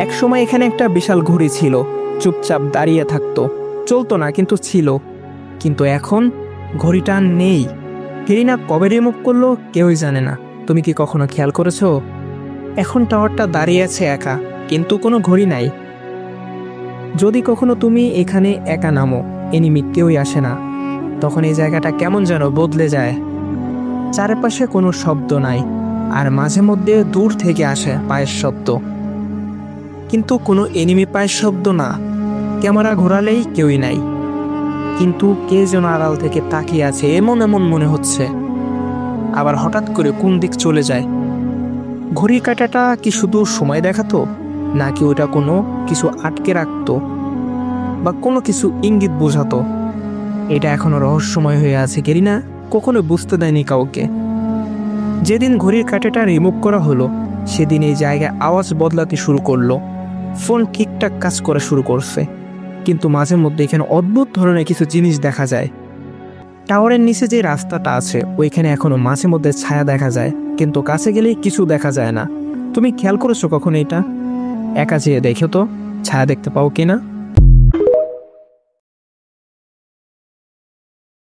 একসময় এখানে একটা বিশাল ঘড়ি ছিল, চুপচাপ দাঁড়িয়ে থাকতো, চলতো না কিন্তু ছিল। কিন্তু এখন ঘড়িটা আর নেই। কেরিনা কবে রিমুভ করলো কেউই জানে না। তুমি কি কখনো খেয়াল করেছো? এখন টাওয়ারটা দাঁড়িয়ে আছে একা, কিন্তু কোনো ঘড়ি নাই। যদি কখনো তুমি এখানে একা নামো, এনিমি কেউই আসে না, তখন এই জায়গাটা কেমন যেন বদলে যায়। চারপাশে কোনো শব্দ নাই, আর মাঝে মধ্যে দূর থেকে আসে পায়ের শব্দ, কিন্তু কোনো এনিমি পায়ের শব্দ না। ক্যামেরা ঘোরালেই কেউই নাই, কিন্তু কে যেন আড়াল থেকে তাকিয়ে আছে এমন এমন মনে হচ্ছে। আবার হঠাৎ করে কোন দিক চলে যায়। ঘড়ির কাঁটাটা কি শুধু সময় দেখাতো, নাকি ওটা কোনো কিছু আটকে রাখতো, বা কোনো কিছু ইঙ্গিত বোঝাতো? এটা এখনো রহস্যময় হয়ে আছে। কেরিনা কখনো বুঝতে দেয়নি কাউকে। যেদিন ঘড়ির কাঁটাটা রিমুভ করা হলো, সেদিন এই জায়গায় আওয়াজ বদলাতে শুরু করলো। ফোন ঠিকঠাক কাজ করা শুরু করছে, কিন্তু মাঝে মধ্যে এখানে অদ্ভুত ধরনের কিছু জিনিস দেখা যায়। টাওয়ারের নিচে যে রাস্তাটা আছে, ওইখানে এখনো মাঝে মধ্যে ছায়া দেখা যায়, কিন্তু কাছে গেলেই কিছু দেখা যায় না। তুমি খেয়াল করেছো কখন এটা? একা যেয়ে দেখো তো, ছায়া দেখতে পাও কিনা।